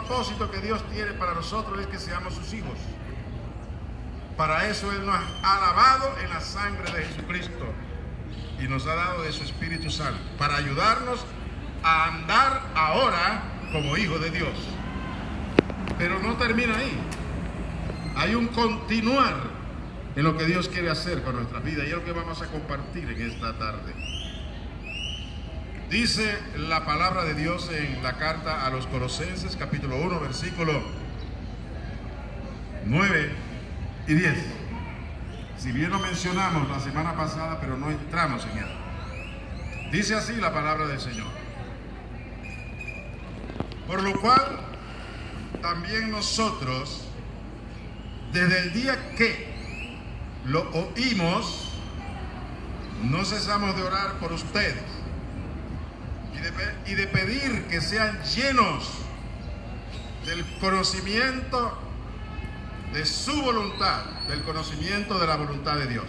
propósito que Dios tiene para nosotros es que seamos sus hijos. Para eso Él nos ha lavado en la sangre de Jesucristo y nos ha dado de su Espíritu Santo para ayudarnos a andar ahora como hijos de Dios. Pero no termina ahí. Hay un continuar en lo que Dios quiere hacer con nuestras vidas y es lo que vamos a compartir en esta tarde. Dice la palabra de Dios en la carta a los Colosenses, capítulo 1, versículo 9 y 10. Si bien lo mencionamos la semana pasada, pero no entramos en él. Dice así la palabra del Señor. Por lo cual, también nosotros, desde el día que lo oímos, no cesamos de orar por ustedes y de pedir que sean llenos del conocimiento de su voluntad, del conocimiento de la voluntad de Dios,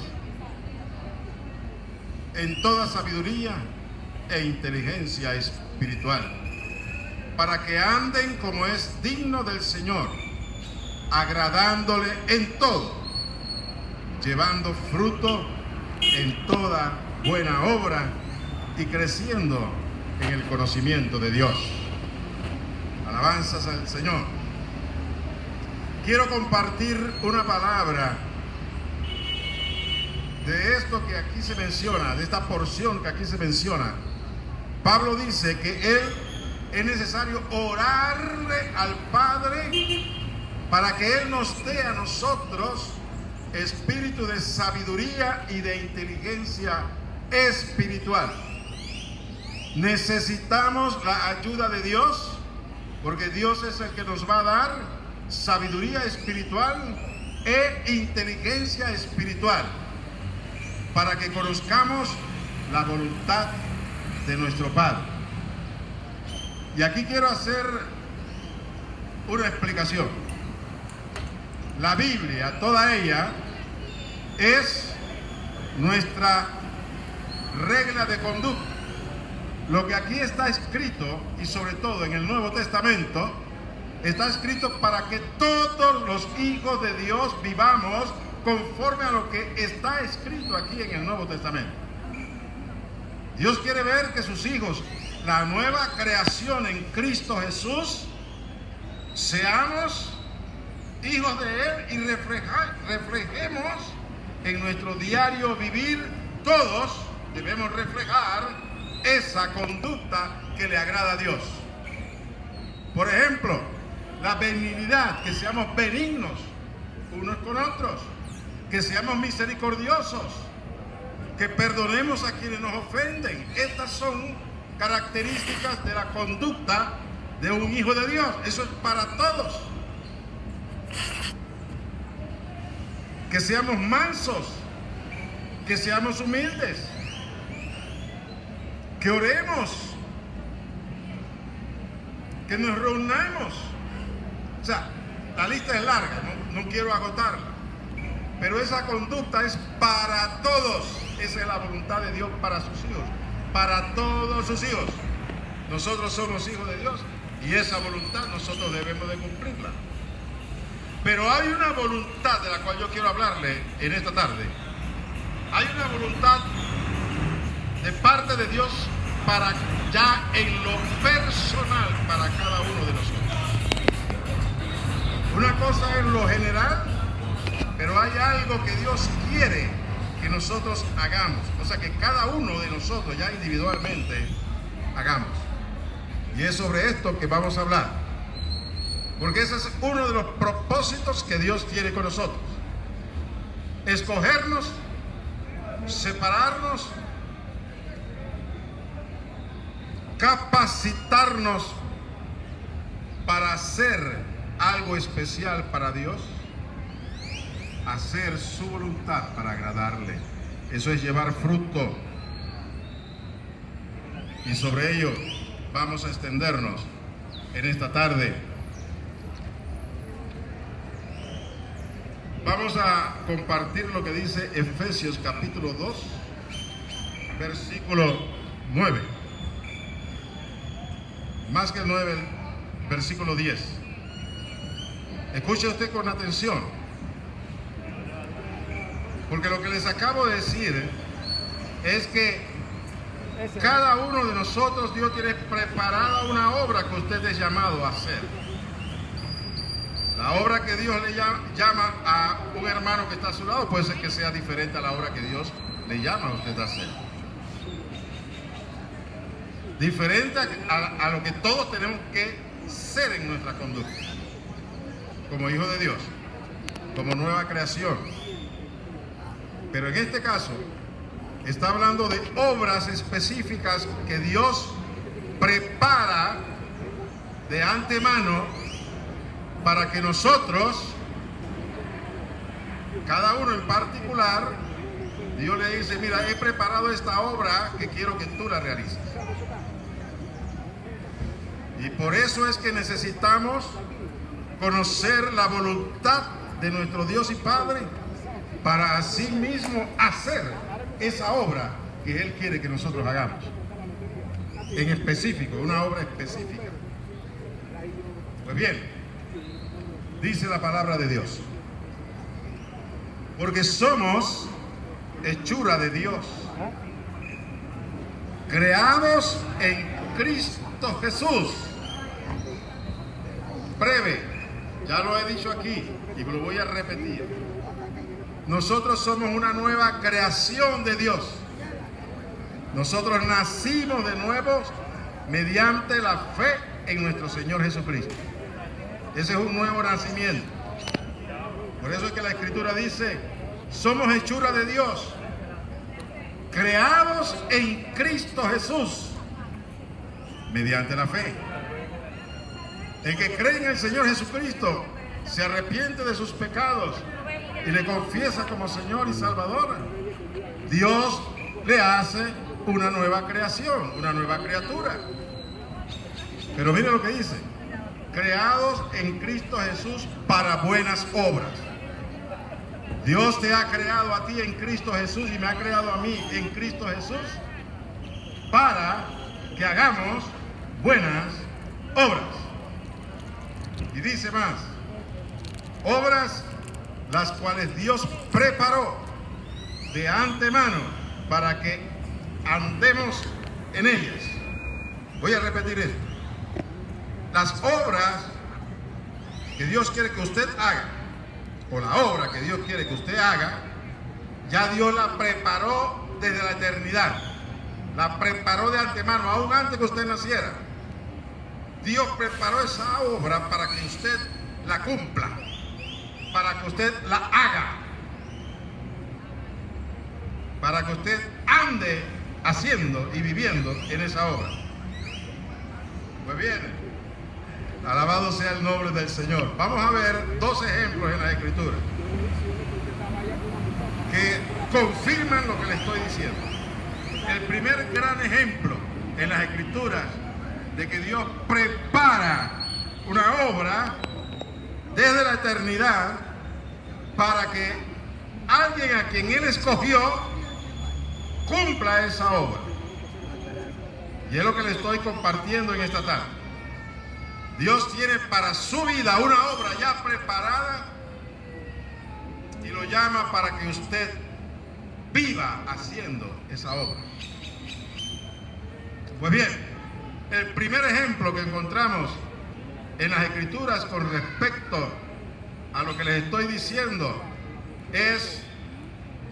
en toda sabiduría e inteligencia espiritual, para que anden como es digno del Señor, agradándole en todo, llevando fruto en toda buena obra y creciendo en el conocimiento de Dios. Alabanzas al Señor. Quiero compartir una palabra de esto que aquí se menciona, de esta porción que aquí se menciona. Pablo dice que es necesario orarle al Padre para que Él nos dé a nosotros espíritu de sabiduría y de inteligencia espiritual. Necesitamos la ayuda de Dios, porque Dios es el que nos va a dar sabiduría espiritual e inteligencia espiritual, para que conozcamos la voluntad de nuestro Padre. Y aquí quiero hacer una explicación. La Biblia, toda ella, es nuestra regla de conducta. Lo que aquí está escrito, y sobre todo en el Nuevo Testamento, está escrito para que todos los hijos de Dios vivamos conforme a lo que está escrito aquí en el Nuevo Testamento. Dios quiere ver que sus hijos, la nueva creación en Cristo Jesús, seamos hijos de Él y reflejemos en nuestro diario vivir. Todos debemos reflejar esa conducta que le agrada a Dios. Por ejemplo, la benignidad, que seamos benignos unos con otros, que seamos misericordiosos, que perdonemos a quienes nos ofenden. Estas son características de la conducta de un hijo de Dios. Eso es para todos. Que seamos mansos, que seamos humildes, que oremos, que nos reunamos. O sea, la lista es larga, no quiero agotarla, pero esa conducta es para todos. Esa es la voluntad de Dios para sus hijos, para todos sus hijos. Nosotros somos hijos de Dios y esa voluntad nosotros debemos de cumplirla. Pero hay una voluntad de la cual yo quiero hablarle en esta tarde. Hay una voluntad de parte de Dios para ya en lo personal para cada uno de nosotros. Una cosa es lo general, pero hay algo que Dios quiere que nosotros hagamos. O sea, que cada uno de nosotros ya individualmente hagamos. Y es sobre esto que vamos a hablar. Porque ese es uno de los propósitos que Dios tiene con nosotros. Escogernos, separarnos, capacitarnos para hacer algo especial para Dios, hacer su voluntad para agradarle. Eso es llevar fruto. Y sobre ello vamos a extendernos en esta tarde. Vamos a compartir lo que dice Efesios capítulo 2, versículo 9. Más que el 9, versículo 10. Escuche usted con atención, porque lo que les acabo de decir es que cada uno de nosotros, Dios tiene preparada una obra que usted es llamado a hacer. La obra que Dios le llama a un hermano que está a su lado puede ser que sea diferente a la obra que Dios le llama a usted a hacer. Diferente a lo que todos tenemos que ser en nuestra conducta, como hijos de Dios, como nueva creación. Pero en este caso está hablando de obras específicas que Dios prepara de antemano para que nosotros, cada uno en particular, Dios le dice: mira, he preparado esta obra que quiero que tú la realices. Y por eso es que necesitamos conocer la voluntad de nuestro Dios y Padre para así mismo hacer esa obra que Él quiere que nosotros hagamos. En específico, una obra específica. Pues bien, dice la palabra de Dios: porque somos hechura de Dios, creados en Cristo Jesús. Breve, ya lo he dicho aquí y lo voy a repetir. Nosotros somos una nueva creación de Dios. Nosotros nacimos de nuevo mediante la fe en nuestro Señor Jesucristo. Ese es un nuevo nacimiento. Por eso es que la Escritura dice: somos hechura de Dios, creados en Cristo Jesús, mediante la fe. El que cree en el Señor Jesucristo se arrepiente de sus pecados y le confiesa como Señor y Salvador, Dios le hace una nueva creación, una nueva criatura. Pero mire lo que dice: creados en Cristo Jesús para buenas obras. Dios te ha creado a ti en Cristo Jesús y me ha creado a mí en Cristo Jesús para que hagamos buenas obras. Y dice más: obras las cuales Dios preparó de antemano para que andemos en ellas. Voy a repetir esto: las obras que Dios quiere que usted haga, o la obra que Dios quiere que usted haga, ya Dios la preparó desde la eternidad. La preparó de antemano, aún antes que usted naciera. Dios preparó esa obra para que usted la cumpla, para que usted la haga, para que usted ande haciendo y viviendo en esa obra. Pues bien, alabado sea el nombre del Señor. Vamos a ver dos ejemplos en la Escritura que confirman lo que le estoy diciendo. El primer gran ejemplo en las Escrituras de que Dios prepara una obra desde la eternidad para que alguien a quien Él escogió cumpla esa obra. Y es lo que le estoy compartiendo en esta tarde. Dios tiene para su vida una obra ya preparada y lo llama para que usted viva haciendo esa obra. Pues bien, el primer ejemplo que encontramos en las Escrituras con respecto a lo que les estoy diciendo es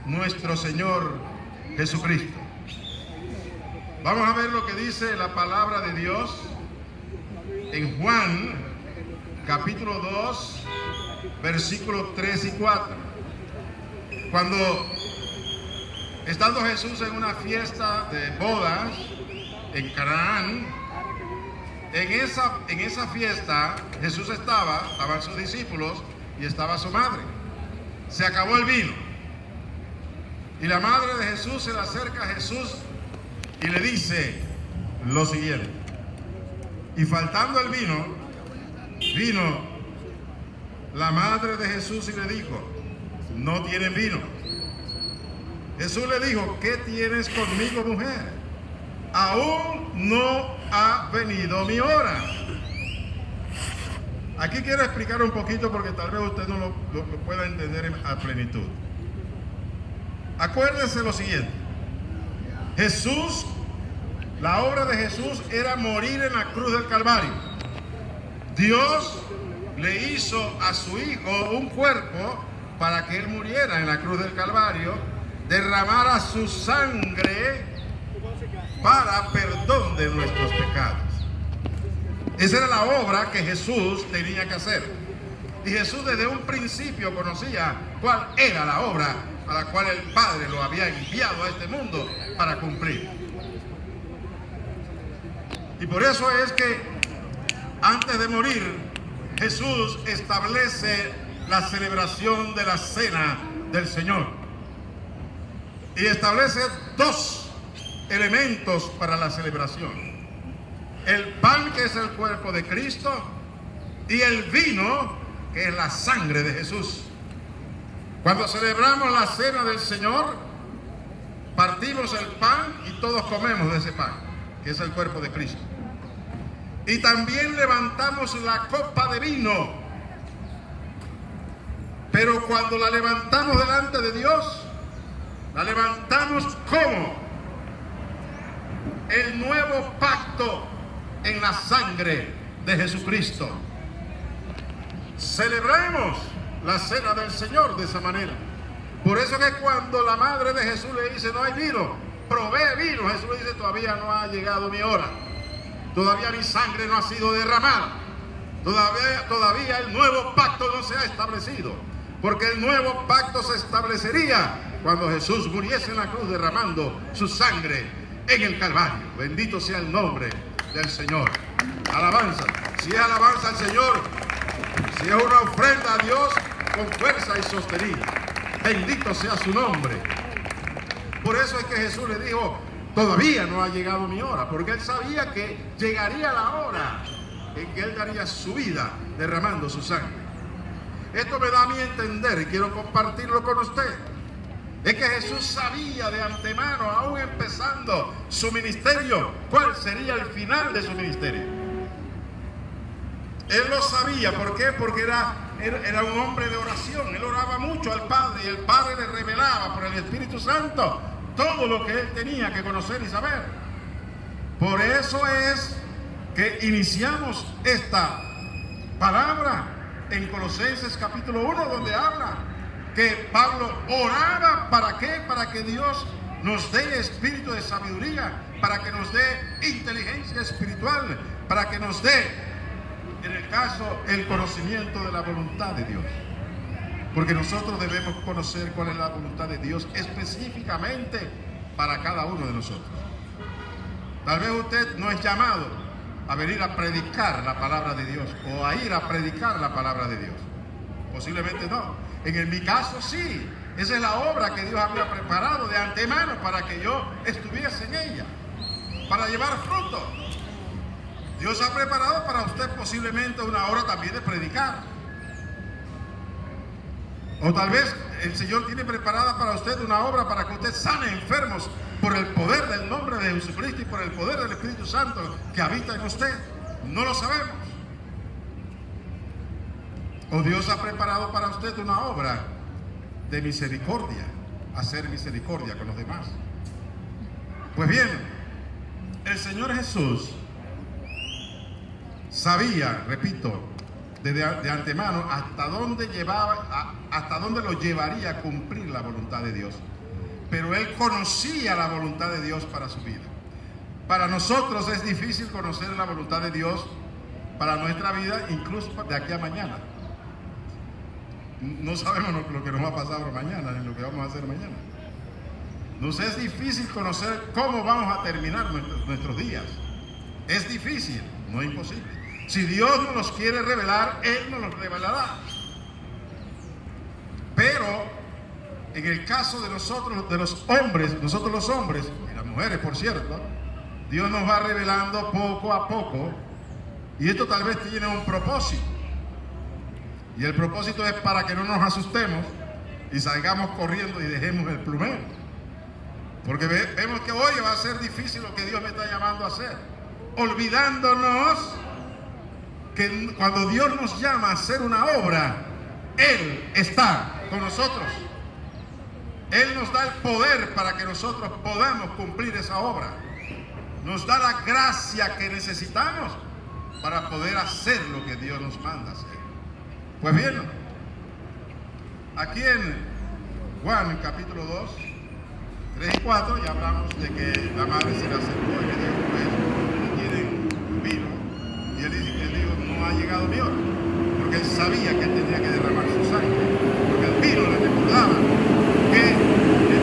nuestro Señor Jesucristo. Vamos a ver lo que dice la palabra de Dios en Juan capítulo 2 versículos 3 y 4. Cuando estando Jesús en una fiesta de bodas en Canaán, en esa fiesta Jesús estaban sus discípulos y estaba su madre. Se acabó el vino y la madre de Jesús se le acerca a Jesús y le dice lo siguiente: y faltando el vino, vino la madre de Jesús y le dijo: no tienen vino. Jesús le dijo: ¿qué tienes conmigo, mujer? Aún no ha venido mi hora. Aquí quiero explicar un poquito porque tal vez usted no lo pueda entender a plenitud. Acuérdense lo siguiente. Jesús, la obra de Jesús era morir en la cruz del Calvario. Dios le hizo a su Hijo un cuerpo para que Él muriera en la cruz del Calvario, derramara su sangre para perdón de nuestros pecados. Esa era la obra que Jesús tenía que hacer. Y Jesús desde un principio conocía cuál era la obra a la cual el Padre lo había enviado a este mundo para cumplir. Y por eso es que antes de morir, Jesús establece la celebración de la cena del Señor. Y establece dos elementos para la celebración: el pan, que es el cuerpo de Cristo, y el vino, que es la sangre de Jesús. Cuando celebramos la cena del Señor, partimos el pan y todos comemos de ese pan, que es el cuerpo de Cristo. Y también levantamos la copa de vino. Pero cuando la levantamos delante de Dios, la levantamos como el nuevo pacto en la sangre de Jesucristo. Celebremos la cena del Señor de esa manera. Por eso que cuando la madre de Jesús le dice: no hay vino, provee vino, Jesús le dice: todavía no ha llegado mi hora, todavía mi sangre no ha sido derramada, todavía el nuevo pacto no se ha establecido, porque el nuevo pacto se establecería cuando Jesús muriese en la cruz derramando su sangre en el Calvario. Bendito sea el nombre del Señor. Alabanza. Si es alabanza al Señor, si es una ofrenda a Dios con fuerza y sostenida, bendito sea su nombre. Por eso es que Jesús le dijo: todavía no ha llegado mi hora, porque Él sabía que llegaría la hora en que Él daría su vida derramando su sangre. Esto me da a mí entender, y quiero compartirlo con usted, es que Jesús sabía de antemano, aún empezando su ministerio, cuál sería el final de su ministerio. Él lo sabía. ¿Por qué? Porque era un hombre de oración. Él oraba mucho al Padre, y el Padre le revelaba por el Espíritu Santo todo lo que él tenía que conocer y saber. Por eso es que iniciamos esta palabra en Colosenses capítulo 1, donde habla que Pablo oraba. ¿Para qué? Para que Dios nos dé espíritu de sabiduría, para que nos dé inteligencia espiritual, para que nos dé, en el caso, el conocimiento de la voluntad de Dios. Porque nosotros debemos conocer cuál es la voluntad de Dios específicamente para cada uno de nosotros. Tal vez usted no es llamado a venir a predicar la palabra de Dios o a ir a predicar la palabra de Dios. Posiblemente no. En mi caso sí. Esa es la obra que Dios había preparado de antemano para que yo estuviese en ella, para llevar fruto. Dios ha preparado para usted posiblemente una hora también de predicar. O tal vez el Señor tiene preparada para usted una obra para que usted sane enfermos por el poder del nombre de Jesucristo y por el poder del Espíritu Santo que habita en usted. No lo sabemos. O Dios ha preparado para usted una obra de misericordia, hacer misericordia con los demás. Pues bien, el Señor Jesús sabía, repito, de antemano hasta dónde lo llevaría a cumplir la voluntad de Dios. Pero Él conocía la voluntad de Dios para su vida. Para nosotros es difícil conocer la voluntad de Dios para nuestra vida, incluso de aquí a mañana. No sabemos lo que nos va a pasar mañana, ni lo que vamos a hacer mañana. Nos es difícil conocer cómo vamos a terminar nuestros días. Es difícil, no es imposible. Si Dios nos los quiere revelar, Él nos los revelará. Pero en el caso de nosotros, de los hombres, nosotros los hombres, y las mujeres por cierto, Dios nos va revelando poco a poco. Y esto tal vez tiene un propósito. Y el propósito es para que no nos asustemos y salgamos corriendo y dejemos el plumero. Porque vemos que hoy va a ser difícil lo que Dios me está llamando a hacer, olvidándonos que cuando Dios nos llama a hacer una obra, Él está con nosotros. Él nos da el poder para que nosotros podamos cumplir esa obra. Nos da la gracia que necesitamos para poder hacer lo que Dios nos manda hacer. Pues bien, aquí en Juan capítulo 2, 3 y 4 ya hablamos de que la madre se le acercó y le dijo, pues, no tienen vino. Y él dijo, no ha llegado mi hora. Porque él sabía que él tenía que derramar su sangre. Porque el vino le recordaba que él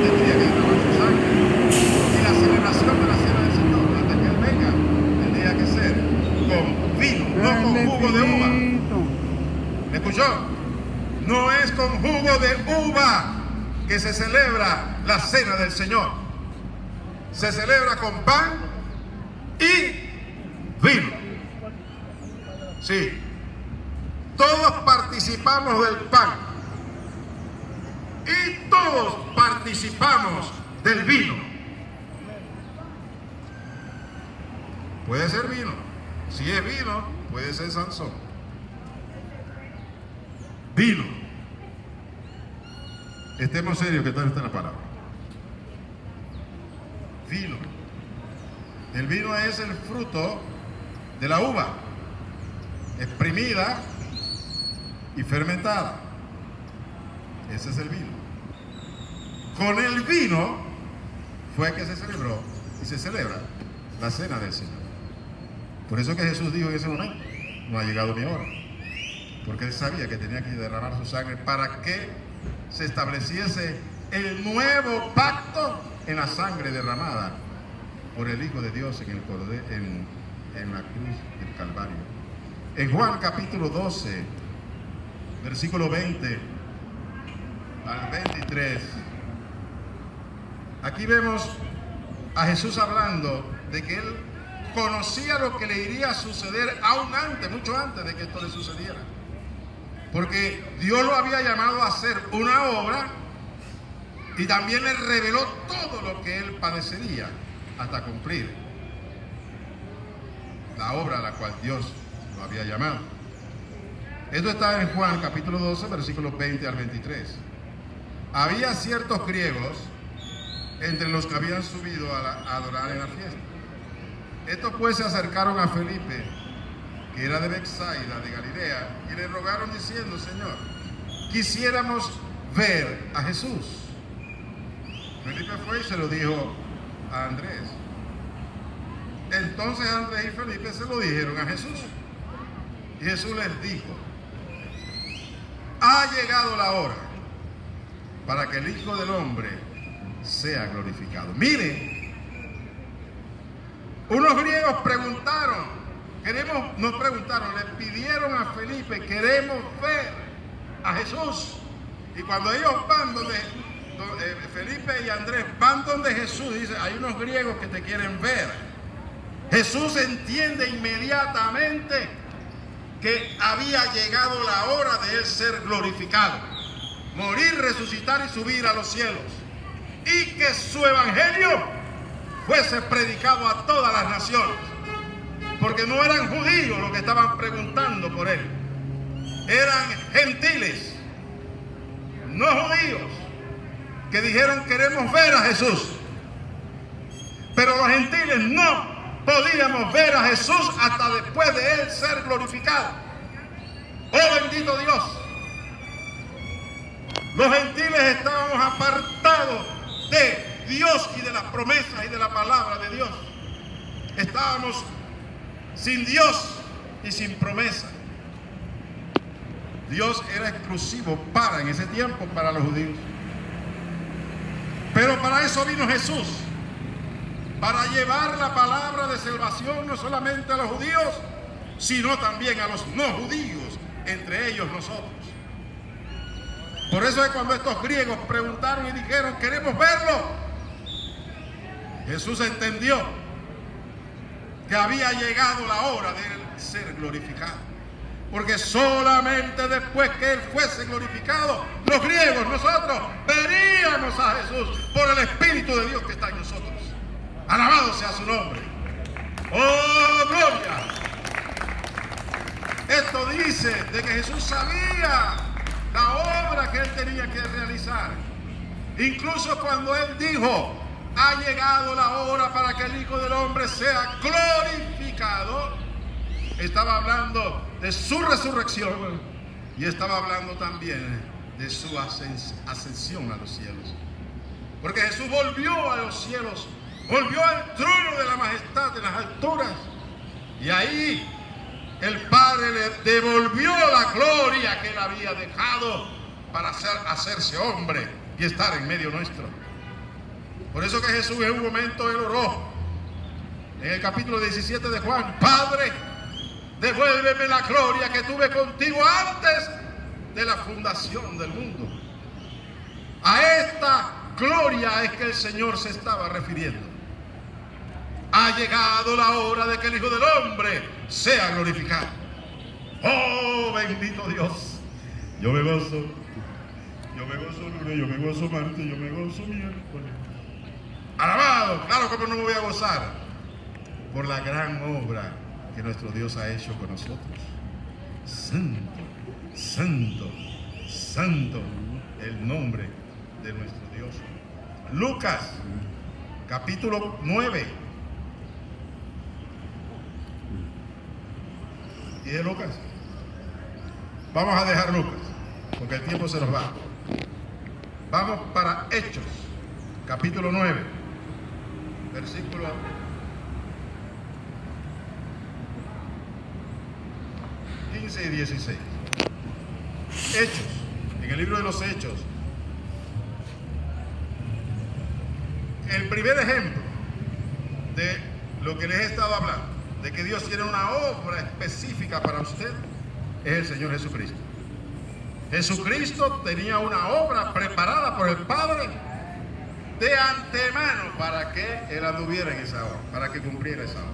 tendría que derramar su sangre. Y la celebración de la cena del Señor, antes que él venga, tendría que ser con vino, no con jugo de uva. ¿Me escuchó? No es con jugo de uva que se celebra la cena del Señor. Se celebra con pan y vino. Sí. Todos participamos del pan y todos participamos del vino. Puede ser vino. Si es vino, puede ser Sansón. Vino. Estemos serios, que tal está la palabra. Vino. El vino es el fruto de la uva, exprimida y fermentada. Ese es el vino. Con el vino fue que se celebró y se celebra la cena del Señor. Por eso que Jesús dijo en ese momento, no ha llegado mi hora. Porque él sabía que tenía que derramar su sangre para que se estableciese el nuevo pacto en la sangre derramada por el Hijo de Dios en la cruz del Calvario. En Juan capítulo 12, versículo 20 al 23, aquí vemos a Jesús hablando de que él conocía lo que le iría a suceder aún antes, mucho antes de que esto le sucediera. Porque Dios lo había llamado a hacer una obra y también le reveló todo lo que él padecería hasta cumplir la obra a la cual Dios lo había llamado. Esto está en Juan capítulo 12, versículos 20 al 23. Había ciertos griegos entre los que habían subido a adorar en la fiesta. Estos pues se acercaron a Felipe, que era de Betsaida, de Galilea, y le rogaron diciendo, Señor, quisiéramos ver a Jesús. Felipe fue y se lo dijo a Andrés. Entonces Andrés y Felipe se lo dijeron a Jesús. Y Jesús les dijo, ha llegado la hora para que el Hijo del Hombre sea glorificado. Miren, unos griegos le pidieron a Felipe, queremos ver a Jesús. Y cuando ellos van donde Felipe y Andrés van donde Jesús, dice, hay unos griegos que te quieren ver. Jesús entiende inmediatamente que había llegado la hora de él ser glorificado, morir, resucitar y subir a los cielos, y que su evangelio fuese predicado a todas las naciones, porque no eran judíos los que estaban preguntando por él, eran gentiles, no judíos, que dijeron queremos ver a Jesús. Pero los gentiles no podíamos ver a Jesús hasta después de él ser glorificado. Oh bendito Dios. Los gentiles estábamos apartados de Dios y de las promesas y de la palabra de Dios. Estábamos sin Dios y sin promesa. Dios era exclusivo en ese tiempo para los judíos. Pero para eso vino Jesús, para llevar la palabra de salvación no solamente a los judíos, sino también a los no judíos, entre ellos nosotros. Por eso es cuando estos griegos preguntaron y dijeron, queremos verlo, Jesús entendió que había llegado la hora de él ser glorificado. Porque solamente después que él fuese glorificado, los griegos, nosotros, veríamos a Jesús por el Espíritu de Dios que está en nosotros. Alabado sea su nombre. ¡Oh, gloria! Esto dice de que Jesús sabía la obra que él tenía que realizar. Incluso cuando él dijo: ha llegado la hora para que el Hijo del Hombre sea glorificado, estaba hablando de su resurrección y estaba hablando también de su ascensión a los cielos. Porque Jesús volvió a los cielos, volvió al trono de la majestad en las alturas, y ahí el Padre le devolvió la gloria que él había dejado para hacerse hombre y estar en medio nuestro. Por eso que Jesús en un momento él oró en el capítulo 17 de Juan: Padre, devuélveme la gloria que tuve contigo antes de la fundación del mundo. A esta gloria es que el Señor se estaba refiriendo. Ha llegado la hora de que el Hijo del Hombre sea glorificado. Oh, bendito Dios. Yo me gozo lunes, yo me gozo martes, yo me gozo miércoles. Alabado, claro, como no me voy a gozar por la gran obra que nuestro Dios ha hecho con nosotros. Santo, santo, santo el nombre de nuestro Dios. Lucas, capítulo 9. ¿Y de Lucas? Vamos a dejar Lucas, porque el tiempo se nos va. Vamos para Hechos, capítulo 9, versículo 15 y 16. Hechos, en el libro de los Hechos, el primer ejemplo de lo que les he estado hablando, de que Dios tiene una obra específica para usted, es el Señor Jesucristo. Jesucristo tenía una obra preparada por el Padre de antemano para que Él anduviera en esa obra, para que cumpliera esa obra.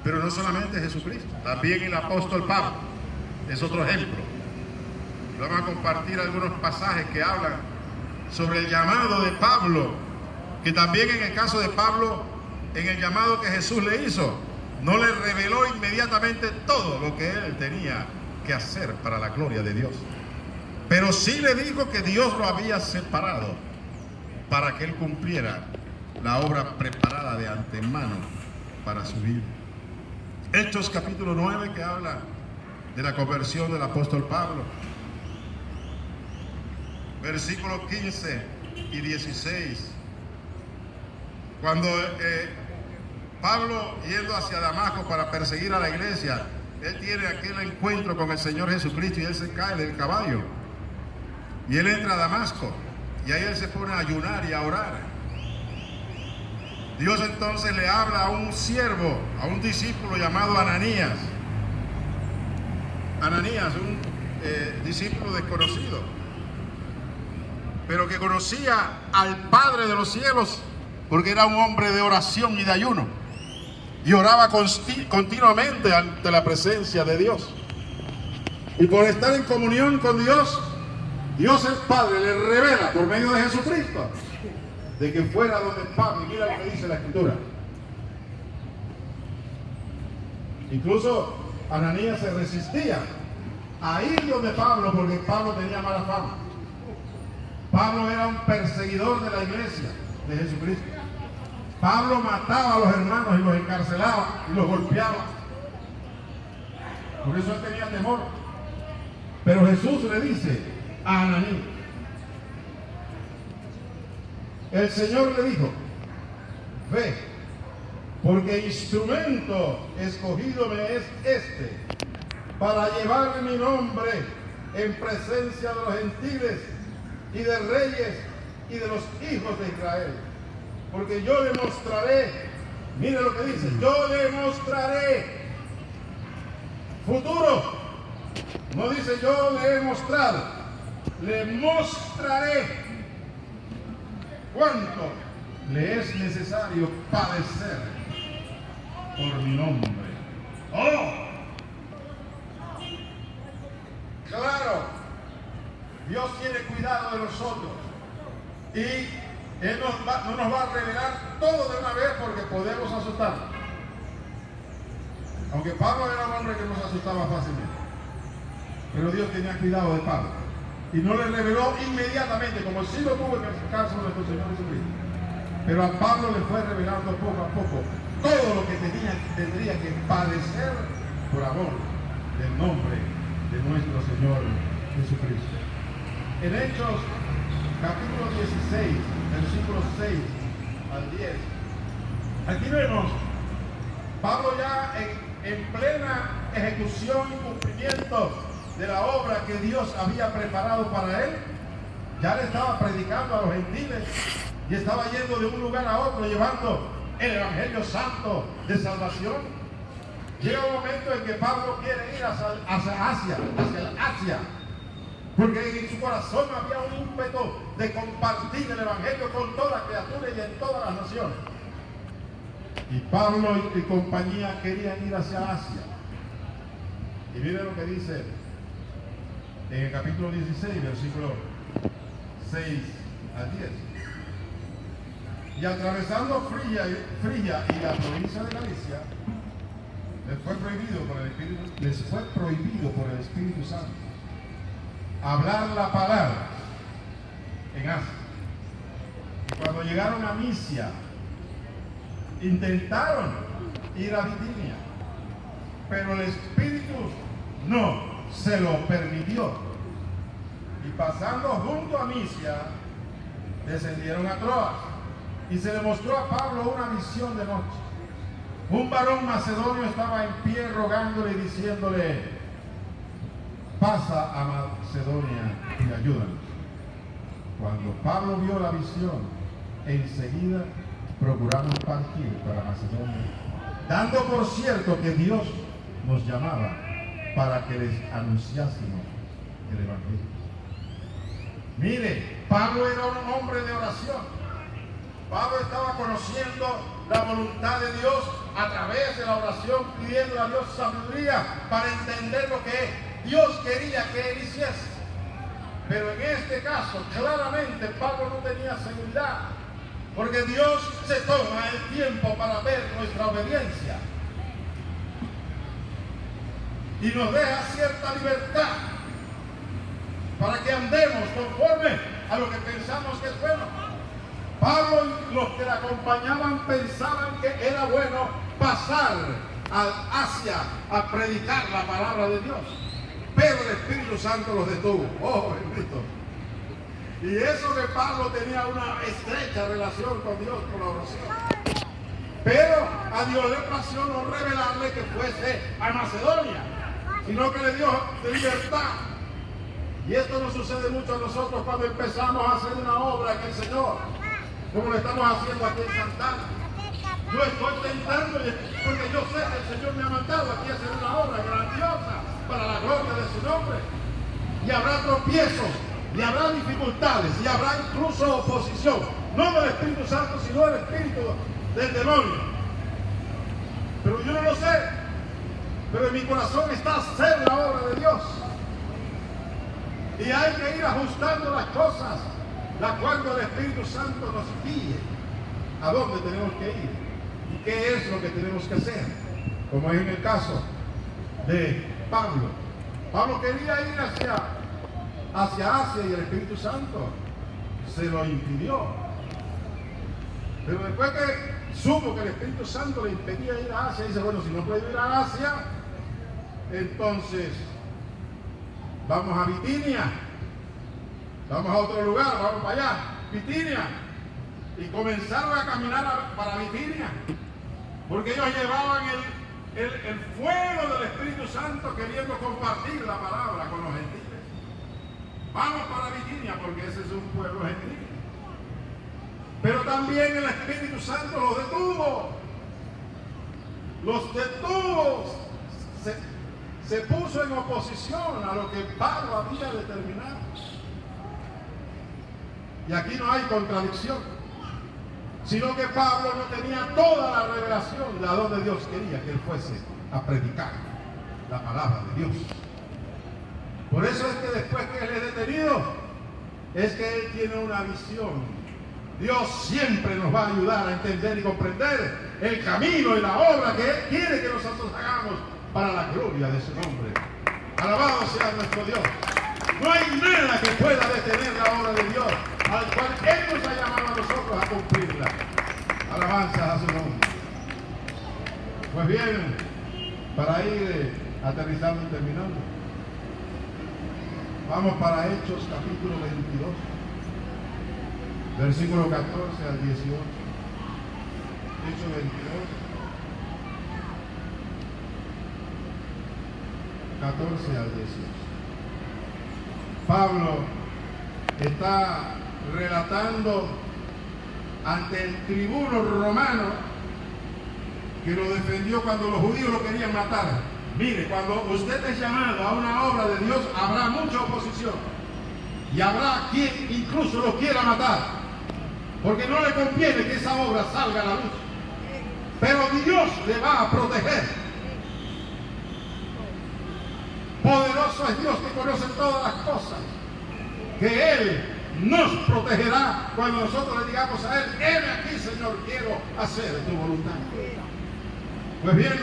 Pero no solamente Jesucristo, también el apóstol Pablo es otro ejemplo. Vamos a compartir algunos pasajes que hablan sobre el llamado de Pablo, que también en el caso de Pablo, en el llamado que Jesús le hizo, no le reveló inmediatamente todo lo que él tenía que hacer para la gloria de Dios, pero sí le dijo que Dios lo había separado para que él cumpliera la obra preparada de antemano para su vida. Hechos capítulo 9, que habla de la conversión del apóstol Pablo, versículos 15 y 16. Cuando Pablo, yendo hacia Damasco para perseguir a la iglesia, él tiene aquel encuentro con el Señor Jesucristo y él se cae del caballo y él entra a Damasco y ahí él se pone a ayunar y a orar. Dios entonces le habla a un siervo, a un discípulo llamado Ananías. Ananías, un discípulo desconocido, pero que conocía al Padre de los cielos, porque era un hombre de oración y de ayuno, y oraba continuamente ante la presencia de Dios. Y por estar en comunión con Dios, Dios el Padre le revela por medio de Jesucristo de que fuera donde Pablo, y mira lo que dice la Escritura. Incluso Ananías se resistía a ir donde Pablo, porque Pablo tenía mala fama. Pablo era un perseguidor de la iglesia de Jesucristo. Pablo mataba a los hermanos y los encarcelaba y los golpeaba. Por eso él tenía temor. Pero Jesús le dice a Ananías, el Señor le dijo: ve, porque instrumento escogido me es este, para llevar mi nombre en presencia de los gentiles y de reyes y de los hijos de Israel. Porque yo le mostraré, mire lo que dice, yo le mostraré, futuro, no dice yo le he mostrado, le mostraré cuánto le es necesario padecer por mi nombre. ¡Oh! Claro, Dios tiene cuidado de nosotros y Él no nos va a revelar todo de una vez porque podemos asustarnos. Aunque Pablo era un hombre que no se asustaba fácilmente, pero Dios tenía cuidado de Pablo y no le reveló inmediatamente, como sí lo tuvo en el caso de nuestro Señor Jesucristo. Pero a Pablo le fue revelando poco a poco todo lo que tendría que padecer por amor del nombre de nuestro Señor Jesucristo. En Hechos capítulo 16, versículos 6 al 10, aquí vemos Pablo ya en plena ejecución y cumplimiento de la obra que Dios había preparado para él. Ya le estaba predicando a los gentiles y estaba yendo de un lugar a otro llevando el Evangelio Santo de salvación. Llega un momento en que Pablo quiere ir hacia Asia, porque en su corazón había un ímpetu de compartir el Evangelio con toda criatura y en todas las naciones. Y Pablo y compañía querían ir hacia Asia. Y miren lo que dice en el capítulo 16, versículo 6 al 10. Y atravesando Frigia y la provincia de Galicia, les fue prohibido por el Espíritu Santo hablar la palabra en Asia. Y cuando llegaron a Misia, intentaron ir a Bitinia, pero el Espíritu no se lo permitió. Y pasando junto a Misia, descendieron a Troas, y se le mostró a Pablo una visión de noche. Un varón macedonio estaba en pie rogándole y diciéndole: pasa a Macedonia y ayúdanos. Cuando Pablo vio la visión, enseguida procuramos partir para Macedonia, dando por cierto que Dios nos llamaba para que les anunciásemos el Evangelio. Mire, Pablo era un hombre de oración. Pablo estaba conociendo la voluntad de Dios a través de la oración, pidiendo a Dios sabiduría para entender lo que Dios quería que él hiciese. Pero en este caso, claramente Pablo no tenía seguridad, porque Dios se toma el tiempo para ver nuestra obediencia y nos deja cierta libertad para que andemos conforme a lo que pensamos que es bueno. Pablo y los que le acompañaban pensaban que era bueno pasar a Asia a predicar la palabra de Dios, pero el Espíritu Santo los detuvo. ¡Oh, bendito! Y eso que Pablo tenía una estrecha relación con Dios por la oración. Pero a Dios le plació no revelarle que fuese a Macedonia, sino que le dio libertad. Y esto nos sucede mucho a nosotros cuando empezamos a hacer una obra que el Señor, como lo estamos haciendo aquí en Santana. Yo estoy tentando porque yo sé que el Señor me ha mandado aquí a hacer una obra grandiosa para la gloria de su nombre. Y habrá tropiezos, y habrá dificultades, y habrá incluso oposición, no del Espíritu Santo, sino del Espíritu del demonio. Pero yo no lo sé, pero en mi corazón está hacer la obra de Dios. Y hay que ir ajustando las cosas, cuando el Espíritu Santo nos guíe a dónde tenemos que ir y qué es lo que tenemos que hacer, como es en el caso de Pablo. Pablo quería ir hacia Asia y el Espíritu Santo se lo impidió. Pero después que supo que el Espíritu Santo le impedía ir a Asia, dice: bueno, si no puedo ir a Asia, entonces vamos a Bitinia, vamos a otro lugar, vamos para allá, Bitinia. Y comenzaron a caminar para Bitinia, porque ellos llevaban el fuego del Espíritu Santo, queriendo compartir la palabra con los gentiles. Vamos para Bitinia, porque ese es un pueblo gentil. Pero también el Espíritu Santo los detuvo. Los detuvo. Se puso en oposición a lo que Pablo había determinado. Y aquí no hay contradicción, sino que Pablo no tenía toda la revelación de a dónde Dios quería que él fuese a predicar la palabra de Dios. Por eso es que después que él es detenido, es que él tiene una visión Dios siempre nos va a ayudar a entender y comprender el camino y la obra que Él quiere que nosotros hagamos para la gloria de su nombre. Alabado sea nuestro Dios. No hay nada que pueda detener la obra de Dios, al cual Él nos ha llamado a nosotros a cumplirla. Alabanza a su nombre. Pues bien, para ir aterrizando y terminando, vamos para Hechos capítulo 22, versículo 14 al 18. Hechos 22, 14 al 18. Pablo está relatando ante el tribuno romano que lo defendió cuando los judíos lo querían matar. Mire, cuando usted es llamado a una obra de Dios, habrá mucha oposición y habrá quien incluso lo quiera matar, porque no le conviene que esa obra salga a la luz. Pero Dios le va a proteger. Poderoso es Dios que conoce todas las cosas, que Él nos protegerá cuando nosotros le digamos a Él: heme aquí, Señor, quiero hacer tu voluntad. Pues bien,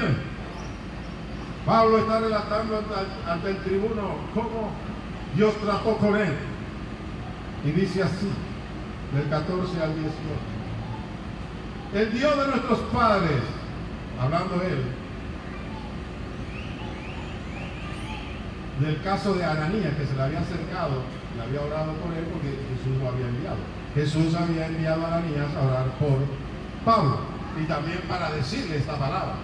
Pablo está relatando ante el tribuno cómo Dios trató con él, y dice así, del 14 al 18: el Dios de nuestros padres, hablando él del caso de Ananías, que se le había acercado, le había orado por él porque Jesús lo había enviado. Jesús había enviado a Ananías a orar por Pablo y también para decirle esta palabra.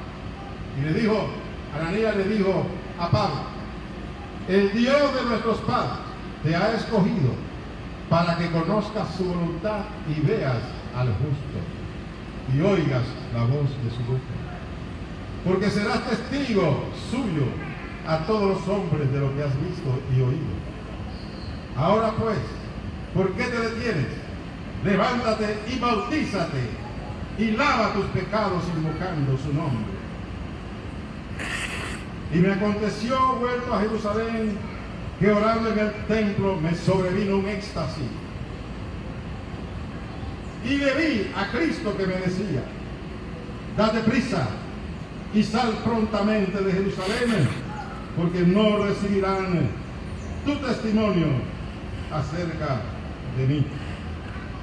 Y le dijo, Ananías le dijo a Pablo: el Dios de nuestros padres te ha escogido para que conozcas su voluntad y veas al justo y oigas la voz de su boca, porque serás testigo suyo a todos los hombres de lo que has visto y oído. Ahora pues, ¿por qué te detienes? Levántate y bautízate y lava tus pecados invocando su nombre. Y me aconteció, vuelto a Jerusalén, que orando en el templo me sobrevino un éxtasis. Y le vi a Cristo que me decía: date prisa y sal prontamente de Jerusalén, porque no recibirán tu testimonio acerca de mí.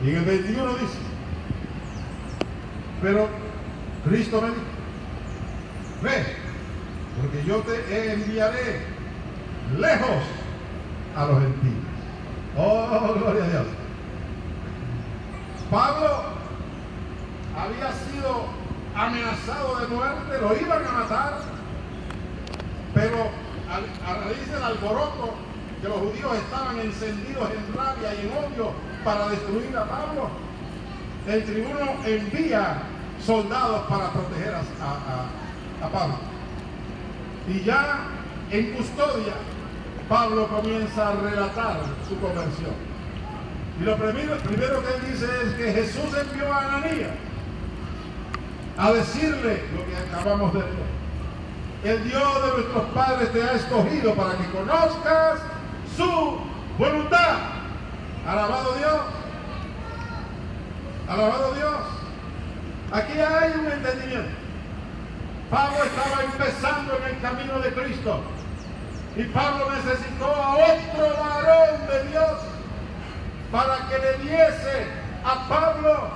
Y en el 21 dice: pero Cristo me dijo: ve, porque yo te enviaré lejos a los gentiles. Oh, gloria a Dios. Pablo había sido amenazado de muerte, lo iban a matar, pero a raíz del alboroto, que los judíos estaban encendidos en rabia y en odio para destruir a Pablo, el tribuno envía soldados para proteger a Pablo. Y ya en custodia, Pablo comienza a relatar su conversión. Y lo primero que él dice es que Jesús envió a Ananías a decirle lo que acabamos de leer: el Dios de nuestros padres te ha escogido para que conozcas su voluntad. Alabado Dios. Alabado Dios. Aquí hay un entendimiento. Pablo estaba empezando en el camino de Cristo, y Pablo necesitó a otro varón de Dios para que le diese a Pablo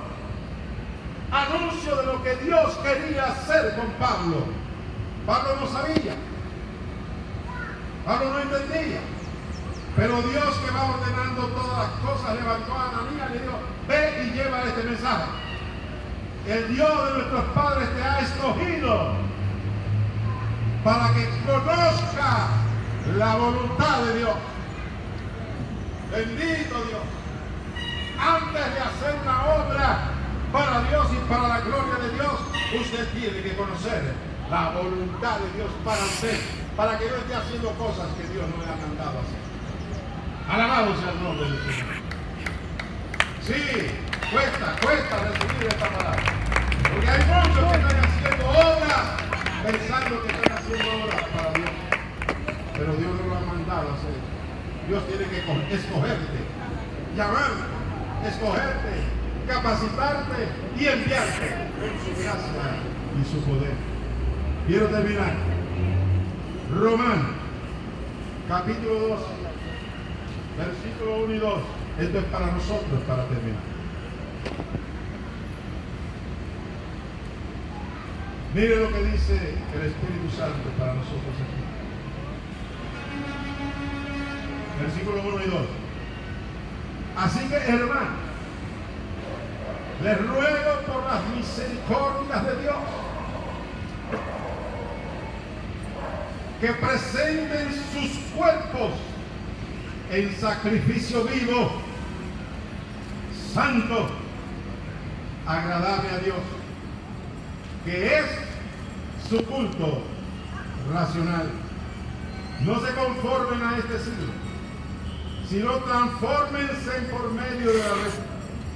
anuncio de lo que Dios quería hacer con Pablo. Pablo no sabía, Pablo no entendía, pero Dios, que va ordenando todas las cosas, levantó a Ananías y le dijo: ve y lleva este mensaje. El Dios de nuestros padres te ha escogido para que conozca la voluntad de Dios. Bendito Dios. Antes de hacer una obra para Dios y para la gloria de Dios, usted tiene que conocer la voluntad de Dios para usted, para que no esté haciendo cosas que Dios no le ha mandado hacer. Alabado sea el nombre del Señor. Sí, cuesta recibir esta palabra, porque hay muchos que están haciendo obras pensando que están haciendo obras para Dios, pero Dios no lo ha mandado a hacer eso. Dios tiene que escogerte, llamarte, escogerte capacitarte y enviarte con su gracia y su poder. Quiero terminar. Romanos, capítulo 2, versículo 1 y 2. Esto es para nosotros, para terminar. Mire lo que dice el Espíritu Santo para nosotros aquí. Versículo 1 y 2. Así que, hermanos, les ruego por las misericordias de Dios que presenten sus cuerpos en sacrificio vivo, santo, agradable a Dios, que es su culto racional. No se conformen a este siglo, sino transfórmense por medio de la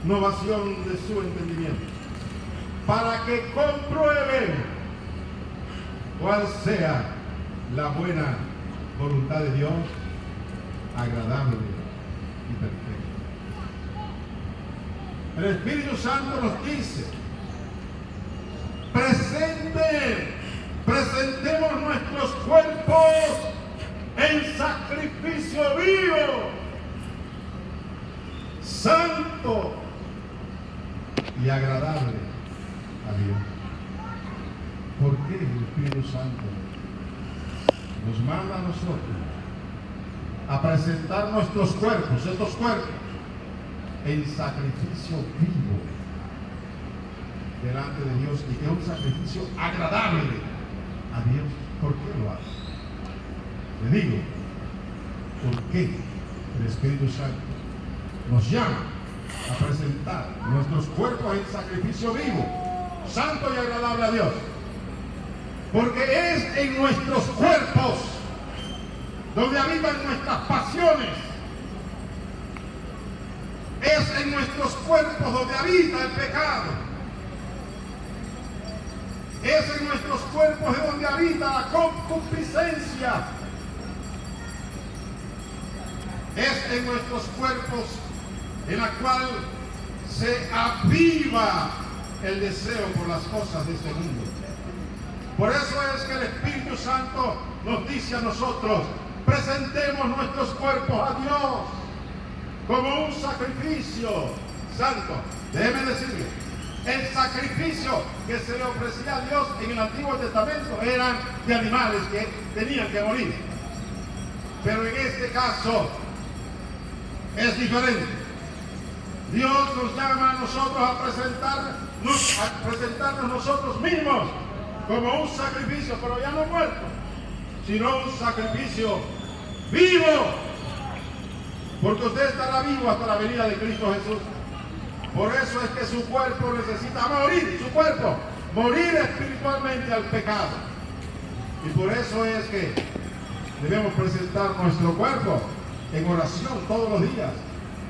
renovación de su entendimiento, para que comprueben cuál sea la buena voluntad de Dios, agradable y perfecta. El Espíritu Santo nos dice: presentemos nuestros cuerpos en sacrificio vivo, santo y agradable a Dios. ¿Por qué el Espíritu Santo nos manda a nosotros a presentar nuestros cuerpos, estos cuerpos, en sacrificio vivo delante de Dios, y que es un sacrificio agradable a Dios? ¿Por qué lo hace? Le digo, ¿por qué el Espíritu Santo nos llama a presentar nuestros cuerpos en sacrificio vivo, santo y agradable a Dios? Porque es en nuestros cuerpos donde habitan nuestras pasiones. Es en nuestros cuerpos donde habita el pecado. Es en nuestros cuerpos donde habita la concupiscencia. Es en nuestros cuerpos en la cual se aviva el deseo por las cosas de este mundo. Por eso es que el Espíritu Santo nos dice a nosotros: presentemos nuestros cuerpos a Dios como un sacrificio santo. Déjeme decirle, el sacrificio que se le ofrecía a Dios en el Antiguo Testamento eran de animales que tenían que morir. Pero en este caso es diferente. Dios nos llama a nosotros a presentarnos nosotros mismos como un sacrificio, pero ya no muerto, sino un sacrificio vivo, porque usted estará vivo hasta la venida de Cristo Jesús. Por eso es que su cuerpo necesita morir, morir espiritualmente al pecado. Y por eso es que debemos presentar nuestro cuerpo en oración todos los días.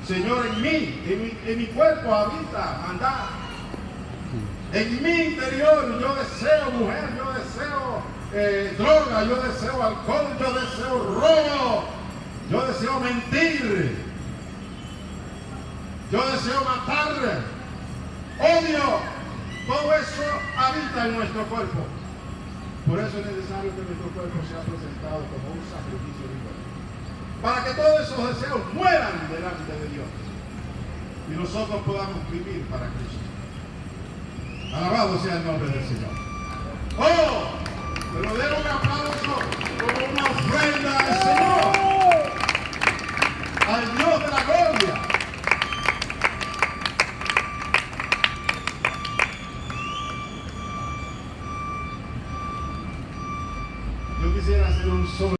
Señor, en mí, en mi cuerpo habita maldad. En mi interior yo deseo mujer, yo deseo droga, yo deseo alcohol, yo deseo robo, yo deseo mentir, yo deseo matar, odio. Todo eso habita en nuestro cuerpo. Por eso es necesario que nuestro cuerpo sea presentado como un sacrificio vivo, para que todos esos deseos mueran delante de Dios y nosotros podamos vivir para Cristo. Alabado sea el nombre del Señor. ¡Oh! Pero den un aplauso como una ofrenda al Señor, al Dios de la gloria. Yo quisiera hacer un solo.